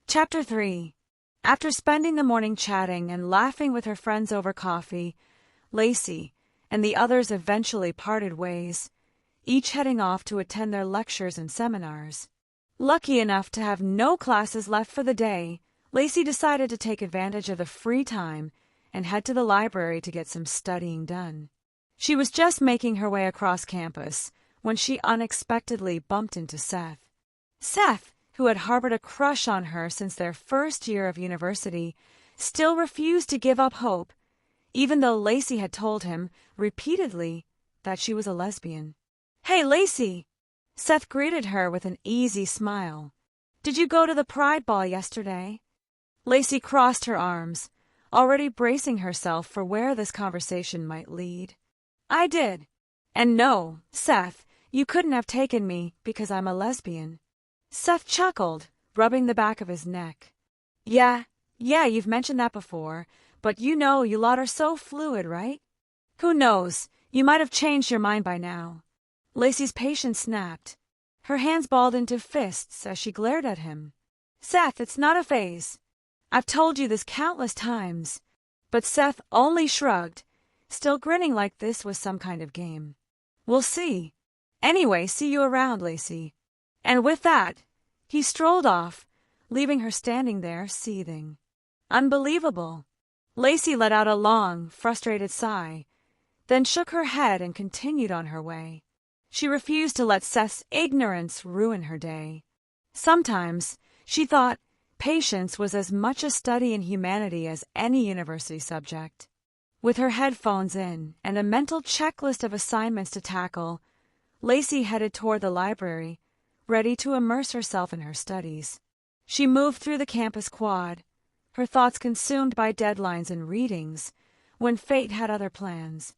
Chapter 3. After spending the morning chatting and laughing with her friends over coffee, Lacy and the others eventually parted ways, each heading off to attend their lectures and seminars. Lucky enough to have no classes left for the day, Lacy decided to take advantage of the free time and head to the library to get some studying done. She was just making her way across campus when she unexpectedly bumped into Seth. Seth, who had harbored a crush on her since their first year of university, still refused to give up hope, even though Lacy had told him repeatedly that she was a lesbian. "Hey, Lacy!" Seth greeted her with an easy smile. "Did you go to the Pride Ball yesterday?" Lacy crossed her arms, already bracing herself for where this conversation might lead. "I did. And no, Seth, you couldn't have taken me because I'm a lesbian." Seth chuckled, rubbing the back of his neck. Yeah, you've mentioned that before, but you lot are so fluid, right? Who knows, you might have changed your mind by now." Lacy's patience snapped. Her hands balled into fists as she glared at him. "Seth, it's not a phase. I've told you this countless times." But Seth only shrugged, still grinning like this was some kind of game. "We'll see. Anyway, see you around, Lacy." And with that, he strolled off, leaving her standing there, seething. Unbelievable. Lacy let out a long, frustrated sigh, then shook her head and continued on her way. She refused to let Seth's ignorance ruin her day. Sometimes, she thought, patience was as much a study in humanity as any university subject. With her headphones in and a mental checklist of assignments to tackle, Lacy headed toward the library, ready to immerse herself in her studies. She moved through the campus quad, her thoughts consumed by deadlines and readings, when fate had other plans.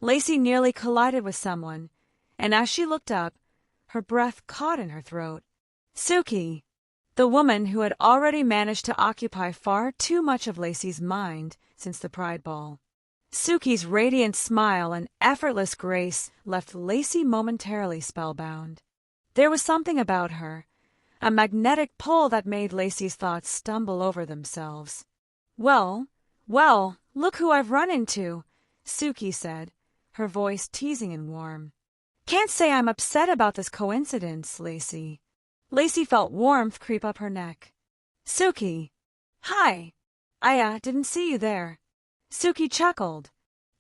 Lacy nearly collided with someone, and as she looked up, her breath caught in her throat. Suki, the woman who had already managed to occupy far too much of Lacy's mind since the Pride Ball. Suki's radiant smile and effortless grace left Lacy momentarily spellbound. There was something about her, a magnetic pull that made Lacy's thoughts stumble over themselves. Well, look who I've run into," Suki said, her voice teasing and warm. "Can't say I'm upset about this coincidence, Lacy." Lacy felt warmth creep up her neck. "Suki." "Hi. I didn't see you there." Suki chuckled.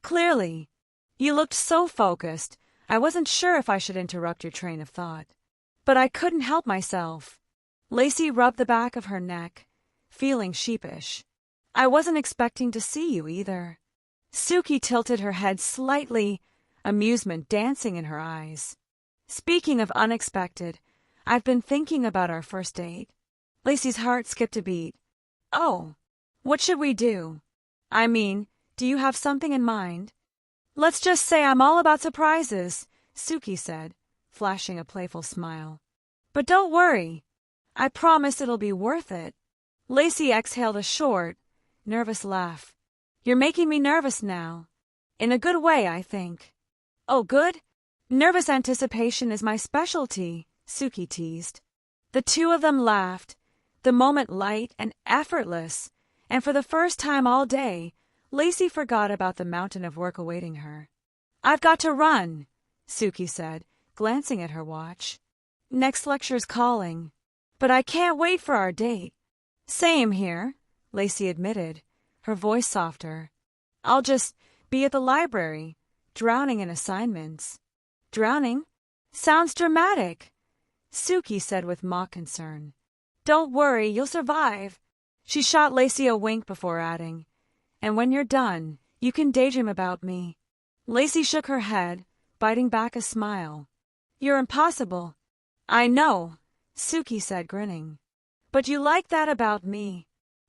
"Clearly. You looked so focused, I wasn't sure if I should interrupt your train of thought. But I couldn't help myself." Lacy rubbed the back of her neck, feeling sheepish. "I wasn't expecting to see you either." Suki tilted her head slightly, amusement dancing in her eyes. "Speaking of unexpected, I've been thinking about our first date." Lacy's heart skipped a beat. "Oh, what should we do? I mean, do you have something in mind?" "Let's just say I'm all about surprises," Suki said, flashing a playful smile. "But don't worry. I promise it'll be worth it." Lacy exhaled a short, nervous laugh. "You're making me nervous now. In a good way, I think." "Oh, good? Nervous anticipation is my specialty," Suki teased. The two of them laughed, the moment light and effortless, and for the first time all day, Lacy forgot about the mountain of work awaiting her. "I've got to run," Suki said, glancing at her watch. "Next lecture's calling. But I can't wait for our date." "Same here," Lacy admitted, her voice softer. "I'll just be at the library, drowning in assignments." "Drowning? Sounds dramatic," Suki said with mock concern. "Don't worry, you'll survive." She shot Lacy a wink before adding, "And when you're done, you can daydream about me." Lacy shook her head, biting back a smile. "You're impossible." "I know," Suki said, grinning. "But you like that about me."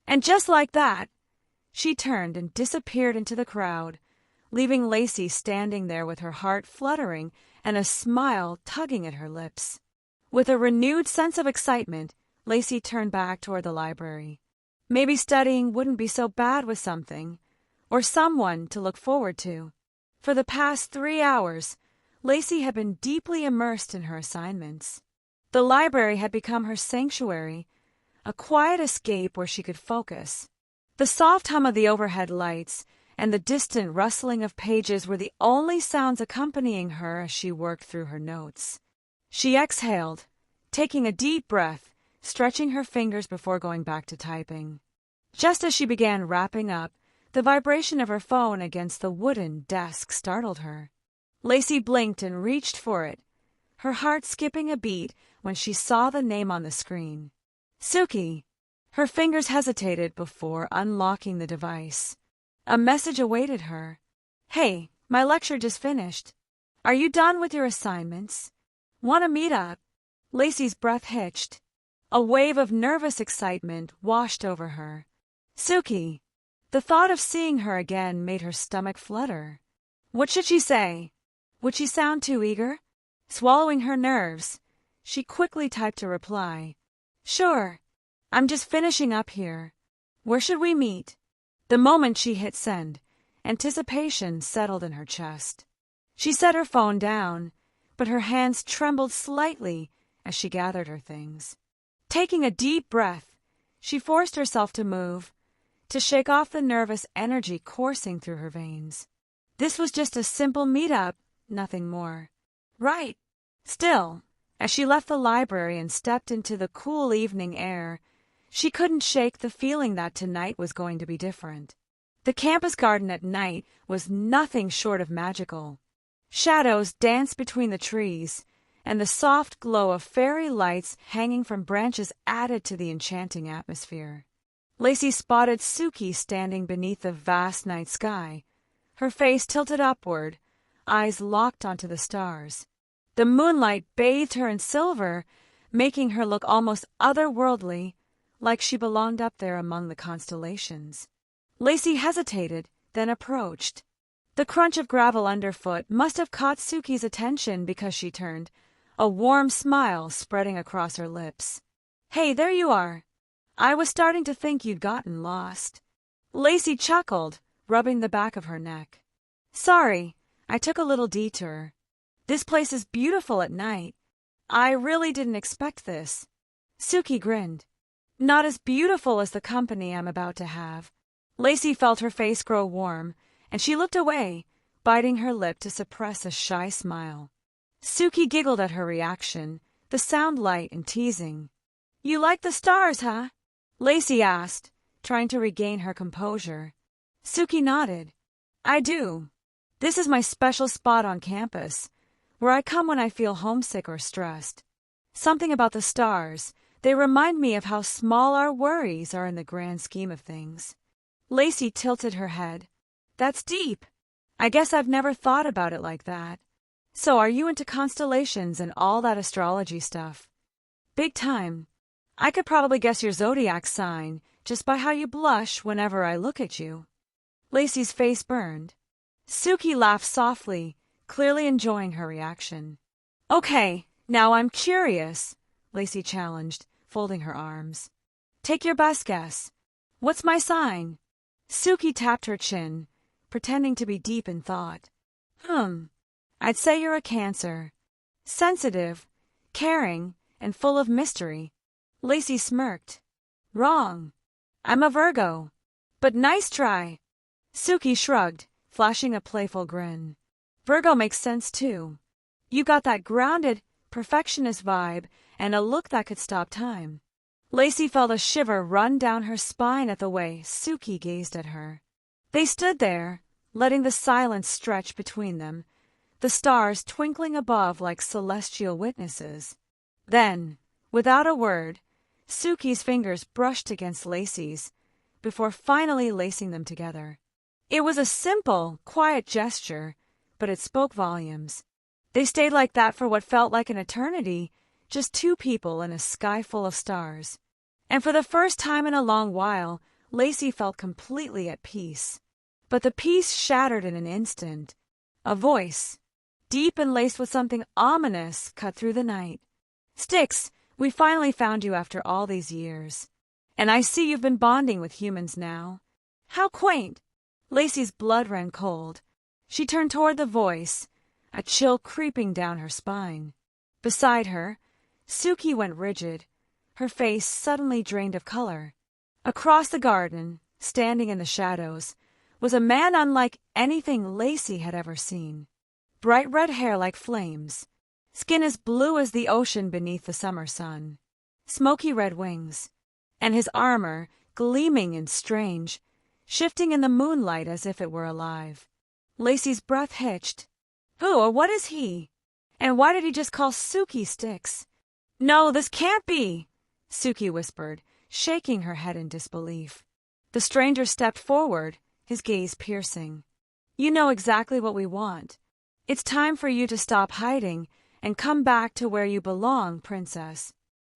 And just like that, she turned and disappeared into the crowd, leaving Lacy standing there with her heart fluttering and a smile tugging at her lips. With a renewed sense of excitement, Lacy turned back toward the library. Maybe studying wouldn't be so bad with something, or someone to look forward to. For the past 3 hours, Lacy had been deeply immersed in her assignments. The library had become her sanctuary, a quiet escape where she could focus. The soft hum of the overhead lights and the distant rustling of pages were the only sounds accompanying her as she worked through her notes. She exhaled, taking a deep breath, stretching her fingers before going back to typing. Just as she began wrapping up, the vibration of her phone against the wooden desk startled her. Lacy blinked and reached for it, her heart skipping a beat when she saw the name on the screen. Suki. Her fingers hesitated before unlocking the device. A message awaited her. Hey, my lecture just finished. Are you done with your assignments? Want to meet up? Lacy's breath hitched. A wave of nervous excitement washed over her. Suki. The thought of seeing her again made her stomach flutter. What should she say? Would she sound too eager? Swallowing her nerves, she quickly typed a reply. Sure. I'm just finishing up here. Where should we meet? The moment she hit send, anticipation settled in her chest. She set her phone down, but her hands trembled slightly as she gathered her things. Taking a deep breath, she forced herself to move, to shake off the nervous energy coursing through her veins. This was just a simple meet-up, nothing more. Right. Still, as she left the library and stepped into the cool evening air, she couldn't shake the feeling that tonight was going to be different. The campus garden at night was nothing short of magical. Shadows danced between the trees, and the soft glow of fairy lights hanging from branches added to the enchanting atmosphere. Lacy spotted Suki standing beneath the vast night sky, her face tilted upward, eyes locked onto the stars. The moonlight bathed her in silver, making her look almost otherworldly, like she belonged up there among the constellations. Lacy hesitated, then approached. The crunch of gravel underfoot must have caught Suki's attention because she turned, a warm smile spreading across her lips. Hey, there you are. I was starting to think you'd gotten lost. Lacy chuckled, rubbing the back of her neck. Sorry, I took a little detour. This place is beautiful at night. I really didn't expect this. Suki grinned. Not as beautiful as the company I'm about to have. Lacy felt her face grow warm, and she looked away, biting her lip to suppress a shy smile. Suki giggled at her reaction, the sound light and teasing. You like the stars, huh? Lacy asked, trying to regain her composure. Suki nodded. I do. This is my special spot on campus, where I come when I feel homesick or stressed. Something about the stars, they remind me of how small our worries are in the grand scheme of things. Lacy tilted her head. That's deep. I guess I've never thought about it like that. So are you into constellations and all that astrology stuff? Big time. I could probably guess your zodiac sign just by how you blush whenever I look at you. Lacy's face burned. Suki laughed softly, clearly enjoying her reaction. Okay, now I'm curious, Lacy challenged, folding her arms. Take your best guess. What's my sign? Suki tapped her chin, pretending to be deep in thought. I'd say you're a Cancer. Sensitive, caring, and full of mystery. Lacy smirked. Wrong. I'm a Virgo. But nice try. Suki shrugged, flashing a playful grin. Virgo makes sense too. You got that grounded, perfectionist vibe and a look that could stop time. Lacy felt a shiver run down her spine at the way Suki gazed at her. They stood there, letting the silence stretch between them, the stars twinkling above like celestial witnesses. Then, without a word, Suki's fingers brushed against Lacy's, before finally lacing them together. It was a simple, quiet gesture, but it spoke volumes. They stayed like that for what felt like an eternity, just two people in a sky full of stars. And for the first time in a long while, Lacy felt completely at peace. But the peace shattered in an instant. A voice, deep and laced with something ominous, cut through the night. Styx, we finally found you after all these years. And I see you've been bonding with humans now. How quaint! Lacy's blood ran cold. She turned toward the voice, a chill creeping down her spine. Beside her, Suki went rigid, her face suddenly drained of color. Across the garden, standing in the shadows, was a man unlike anything Lacy had ever seen. Bright red hair like flames, skin as blue as the ocean beneath the summer sun, smoky red wings, and his armor, gleaming and strange, shifting in the moonlight as if it were alive. Lacy's breath hitched. Who or what is he? And why did he just call Suki Sticks? No, this can't be, Suki whispered, shaking her head in disbelief. The stranger stepped forward, his gaze piercing. You know exactly what we want. It's time for you to stop hiding and come back to where you belong, Princess.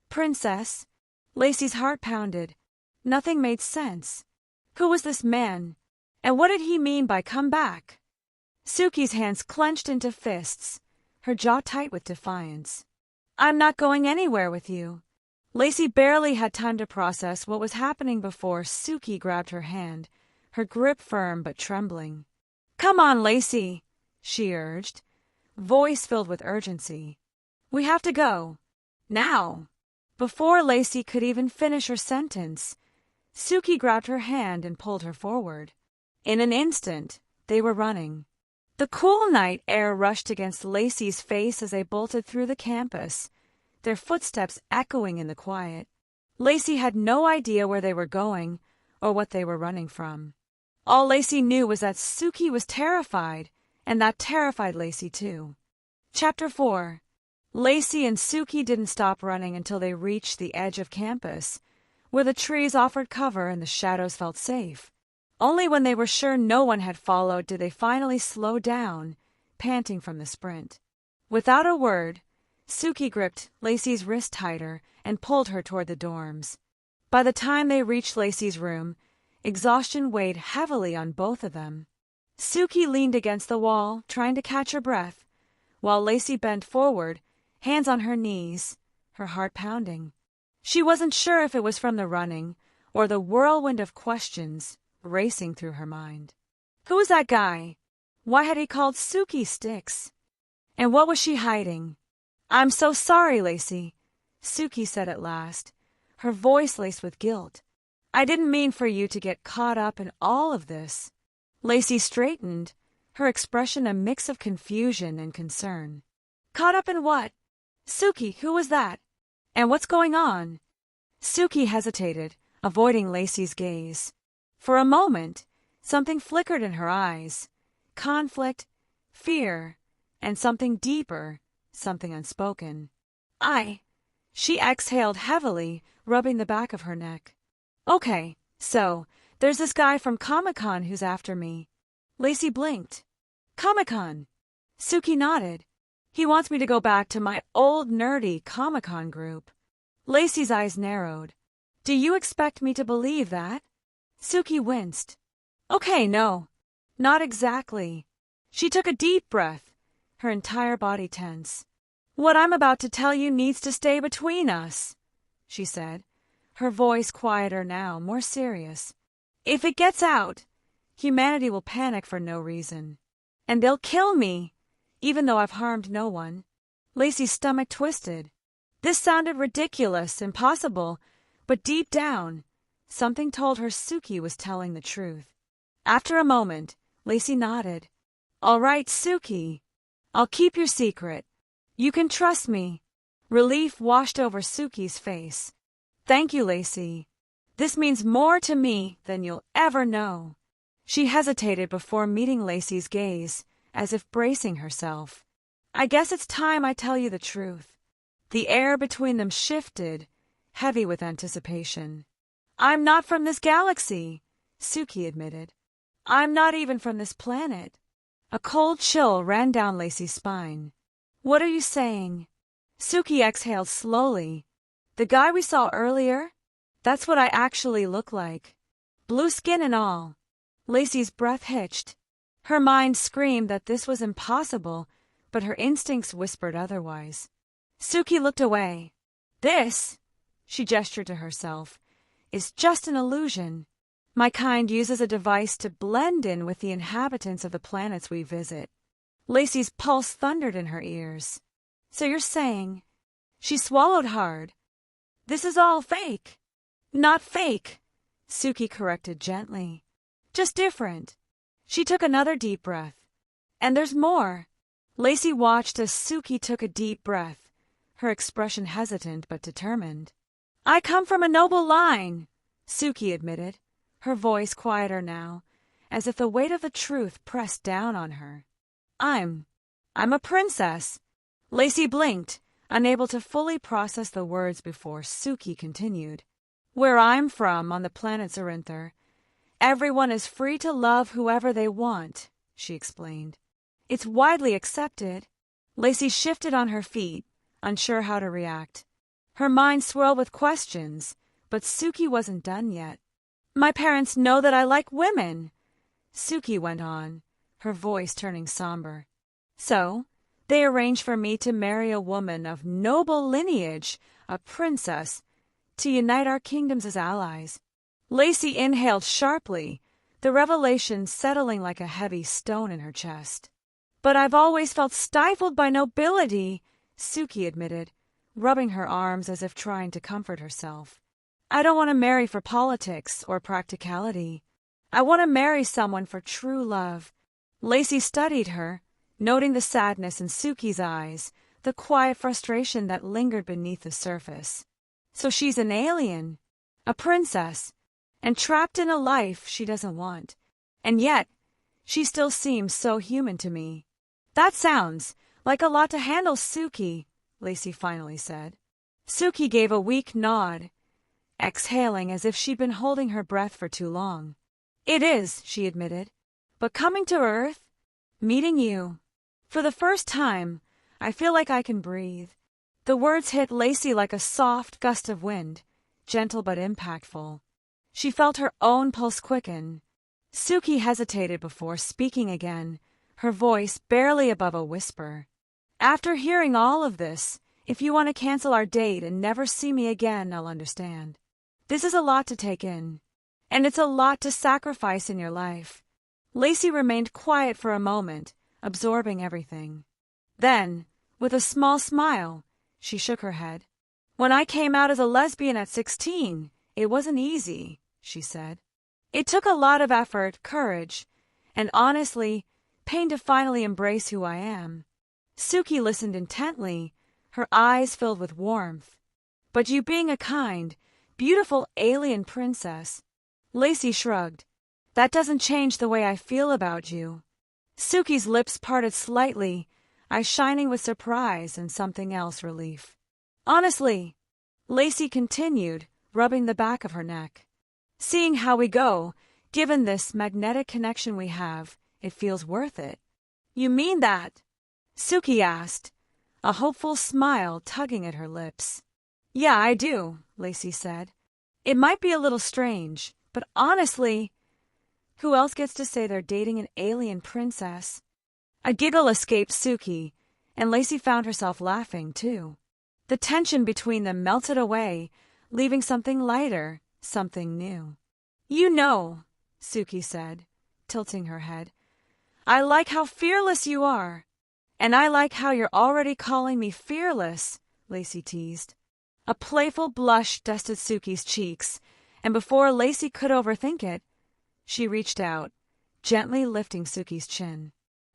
Princess? Lacy's heart pounded. Nothing made sense. Who was this man? And what did he mean by come back? Suki's hands clenched into fists, her jaw tight with defiance. I'm not going anywhere with you. Lacy barely had time to process what was happening before Suki grabbed her hand, her grip firm but trembling. Come on, Lacy, she urged, voice filled with urgency. We have to go. Now. Before Lacy could even finish her sentence, Suki grabbed her hand and pulled her forward. In an instant, they were running. The cool night air rushed against Lacy's face as they bolted through the campus, their footsteps echoing in the quiet. Lacy had no idea where they were going or what they were running from. All Lacy knew was that Suki was terrified, and that terrified Lacy too. Chapter 4. Lacy and Suki didn't stop running until they reached the edge of campus, where the trees offered cover and the shadows felt safe. Only when they were sure no one had followed did they finally slow down, panting from the sprint. Without a word, Suki gripped Lacy's wrist tighter and pulled her toward the dorms. By the time they reached Lacy's room, exhaustion weighed heavily on both of them. Suki leaned against the wall, trying to catch her breath, while Lacy bent forward, hands on her knees, her heart pounding. She wasn't sure if it was from the running or the whirlwind of questions racing through her mind. Who was that guy? Why had he called Suki Sticks? And what was she hiding? I'm so sorry, Lacy, Suki said at last, her voice laced with guilt. I didn't mean for you to get caught up in all of this. Lacy straightened, her expression a mix of confusion and concern. Caught up in what? Suki, who was that? And what's going on? Suki hesitated, avoiding Lacy's gaze. For a moment, something flickered in her eyes. Conflict, fear, and something deeper, something unspoken. She exhaled heavily, rubbing the back of her neck. Okay, so, there's this guy from Comic-Con who's after me. Lacy blinked. Comic-Con. Suki nodded. He wants me to go back to my old nerdy Comic-Con group. Lacy's eyes narrowed. Do you expect me to believe that? Suki winced. Okay, no. Not exactly. She took a deep breath, her entire body tense. What I'm about to tell you needs to stay between us, she said, her voice quieter now, more serious. If it gets out, humanity will panic for no reason. And they'll kill me, even though I've harmed no one. Lacy's stomach twisted. This sounded ridiculous, impossible, but deep down, something told her Suki was telling the truth. After a moment, Lacy nodded. All right, Suki. I'll keep your secret. You can trust me. Relief washed over Suki's face. Thank you, Lacy. This means more to me than you'll ever know. She hesitated before meeting Lacy's gaze, as if bracing herself. I guess it's time I tell you the truth. The air between them shifted, heavy with anticipation. I'm not from this galaxy, Suki admitted. I'm not even from this planet. A cold chill ran down Lacy's spine. What are you saying? Suki exhaled slowly. The guy we saw earlier? That's what I actually look like. Blue skin and all. Lacy's breath hitched. Her mind screamed that this was impossible, but her instincts whispered otherwise. Suki looked away. This, she gestured to herself, is just an illusion. My kind uses a device to blend in with the inhabitants of the planets we visit. Lacy's pulse thundered in her ears. So you're saying... She swallowed hard. This is all fake. Not fake, Suki corrected gently. Just different. She took another deep breath. And there's more. Lacy watched as Suki took a deep breath, her expression hesitant but determined. I come from a noble line, Suki admitted, her voice quieter now, as if the weight of the truth pressed down on her. I'm a princess. Lacy blinked, unable to fully process the words before Suki continued. Where I'm from, on the planet Zerinther, everyone is free to love whoever they want, she explained. It's widely accepted. Lacy shifted on her feet, unsure how to react. Her mind swirled with questions, but Suki wasn't done yet. My parents know that I like women, Suki went on, her voice turning somber. So, they arranged for me to marry a woman of noble lineage, a princess, to unite our kingdoms as allies. Lacy inhaled sharply, the revelation settling like a heavy stone in her chest. But I've always felt stifled by nobility, Suki admitted, rubbing her arms as if trying to comfort herself. I don't want to marry for politics or practicality. I want to marry someone for true love. Lacy studied her, noting the sadness in Suki's eyes, the quiet frustration that lingered beneath the surface. So she's an alien, a princess, and trapped in a life she doesn't want. And yet, she still seems so human to me. That sounds like a lot to handle, Suki, Lacy finally said. Suki gave a weak nod, exhaling as if she'd been holding her breath for too long. It is, she admitted. But coming to Earth, meeting you, for the first time, I feel like I can breathe. The words hit Lacy like a soft gust of wind, gentle but impactful. She felt her own pulse quicken. Suki hesitated before speaking again, her voice barely above a whisper. After hearing all of this, if you want to cancel our date and never see me again, I'll understand. This is a lot to take in, and it's a lot to sacrifice in your life. Lacy remained quiet for a moment, absorbing everything. Then, with a small smile, she shook her head. When I came out as a lesbian at 16, it wasn't easy, she said. It took a lot of effort, courage, and honestly, pain to finally embrace who I am. Suki listened intently, her eyes filled with warmth. But you being a kind, beautiful alien princess. Lacy shrugged. That doesn't change the way I feel about you. Suki's lips parted slightly, eyes shining with surprise and something else relief. Honestly, Lacy continued, rubbing the back of her neck. Seeing how we go, given this magnetic connection we have, it feels worth it. You mean that? Suki asked, a hopeful smile tugging at her lips. Yeah, I do, Lacy said. It might be a little strange, but honestly, who else gets to say they're dating an alien princess? A giggle escaped Suki, and Lacy found herself laughing, too. The tension between them melted away, leaving something lighter, something new. You know, Suki said, tilting her head, I like how fearless you are. And I like how you're already calling me fearless, Lacy teased. A playful blush dusted Suki's cheeks, and before Lacy could overthink it, she reached out, gently lifting Suki's chin.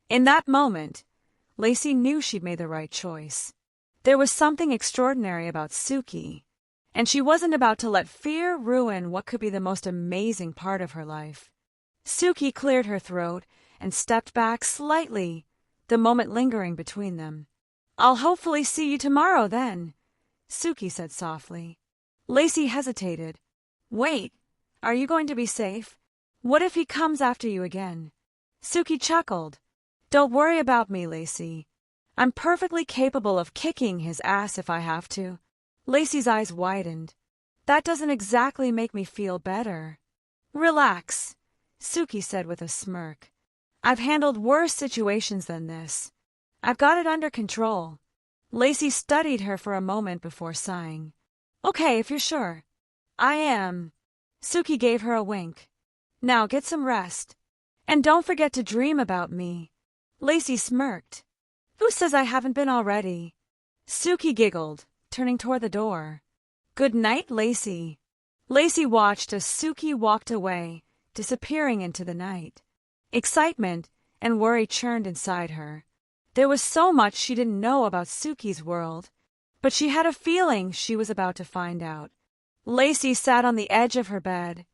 In that moment, Lacy knew she'd made the right choice. There was something extraordinary about Suki, and she wasn't about to let fear ruin what could be the most amazing part of her life. Suki cleared her throat and stepped back slightly, the moment lingering between them. I'll hopefully see you tomorrow then, Suki said softly. Lacy hesitated. Wait, are you going to be safe? What if he comes after you again? Suki chuckled. Don't worry about me, Lacy. I'm perfectly capable of kicking his ass if I have to. Lacy's eyes widened. That doesn't exactly make me feel better. Relax, Suki said with a smirk. I've handled worse situations than this. I've got it under control. Lacy studied her for a moment before sighing. Okay, if you're sure. I am. Suki gave her a wink. Now get some rest. And don't forget to dream about me. Lacy smirked. Who says I haven't been already? Suki giggled, turning toward the door. Good night, Lacy. Lacy watched as Suki walked away, disappearing into the night. Excitement and worry churned inside her. There was so much she didn't know about Suki's world, but she had a feeling she was about to find out. Lacy sat on the edge of her bed,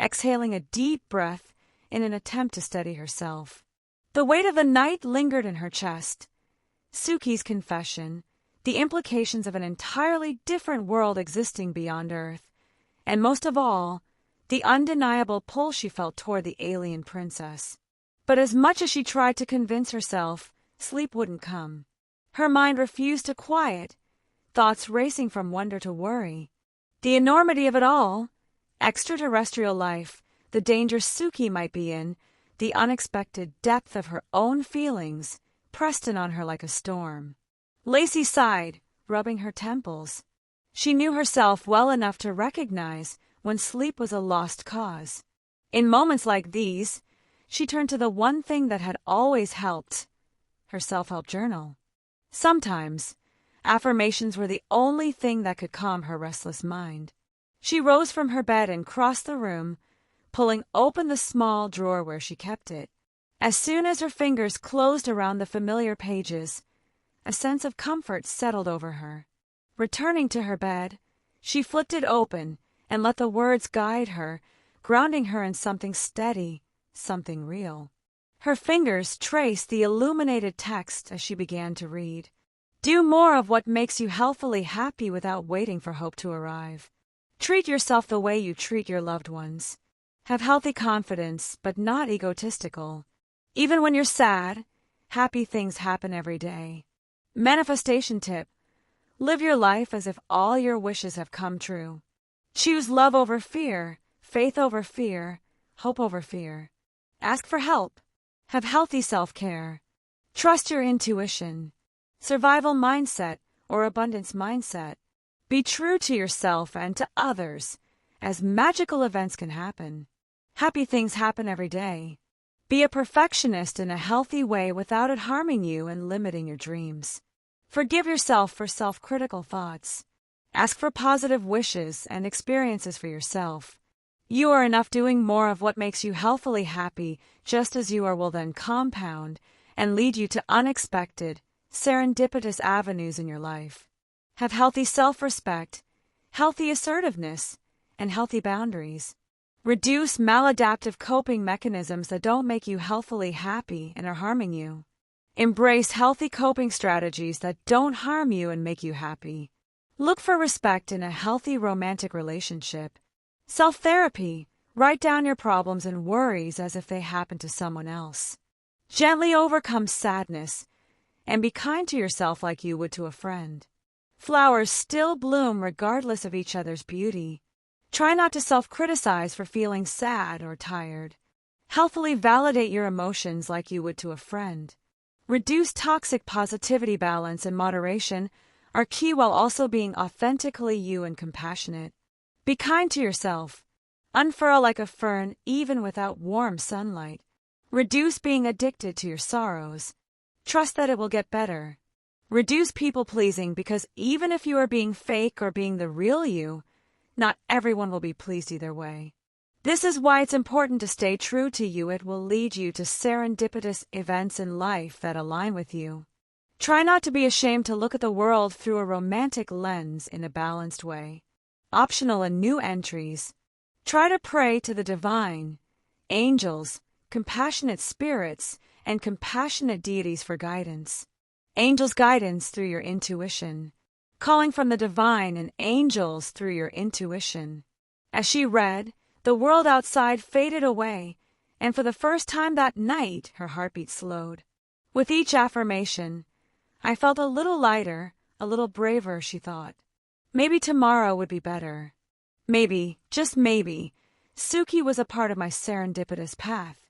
exhaling a deep breath in an attempt to steady herself. The weight of the night lingered in her chest. Suki's confession, the implications of an entirely different world existing beyond Earth, and most of all, the undeniable pull she felt toward the alien princess. But as much as she tried to convince herself, sleep wouldn't come. Her mind refused to quiet, thoughts racing from wonder to worry. The enormity of it all, extraterrestrial life, the danger Suki might be in, the unexpected depth of her own feelings, pressed in on her like a storm. Lacy sighed, rubbing her temples. She knew herself well enough to recognize when sleep was a lost cause. In moments like these, she turned to the one thing that had always helped, her self-help journal. Sometimes, affirmations were the only thing that could calm her restless mind. She rose from her bed and crossed the room, pulling open the small drawer where she kept it. As soon as her fingers closed around the familiar pages, a sense of comfort settled over her. Returning to her bed, she flipped it open and let the words guide her, grounding her in something steady, something real. Her fingers traced the illuminated text as she began to read. Do more of what makes you healthily happy without waiting for hope to arrive. Treat yourself the way you treat your loved ones. Have healthy confidence, but not egotistical. Even when you're sad, happy things happen every day. Manifestation tip: live your life as if all your wishes have come true. Choose love over fear, faith over fear, hope over fear. Ask for help. Have healthy self-care. Trust your intuition. Survival mindset or abundance mindset. Be true to yourself and to others, as magical events can happen. Happy things happen every day. Be a perfectionist in a healthy way without it harming you and limiting your dreams. Forgive yourself for self-critical thoughts. Ask for positive wishes and experiences for yourself. You are enough. Doing more of what makes you healthily happy, just as you are, will then compound and lead you to unexpected, serendipitous avenues in your life. Have healthy self-respect, healthy assertiveness, and healthy boundaries. Reduce maladaptive coping mechanisms that don't make you healthily happy and are harming you. Embrace healthy coping strategies that don't harm you and make you happy. Look for respect in a healthy romantic relationship. Self-therapy: write down your problems and worries as if they happen to someone else. Gently overcome sadness and be kind to yourself like you would to a friend. Flowers still bloom regardless of each other's beauty. Try not to self-criticize for feeling sad or tired. Healthily validate your emotions like you would to a friend. Reduce toxic positivity. Balance and moderation are key while also being authentically you and compassionate. Be kind to yourself. Unfurl like a fern even without warm sunlight. Reduce being addicted to your sorrows. Trust that it will get better. Reduce people-pleasing, because even if you are being fake or being the real you, not everyone will be pleased either way. This is why it's important to stay true to you. It will lead you to serendipitous events in life that align with you. Try not to be ashamed to look at the world through a romantic lens in a balanced way. Optional and new entries. Try to pray to the divine, angels, compassionate spirits, and compassionate deities for guidance. Angels' guidance through your intuition. Calling from the divine and angels through your intuition. As she read, the world outside faded away, and for the first time that night her heartbeat slowed. With each affirmation, I felt a little lighter, a little braver, she thought. Maybe tomorrow would be better. Maybe, just maybe, Suki was a part of my serendipitous path.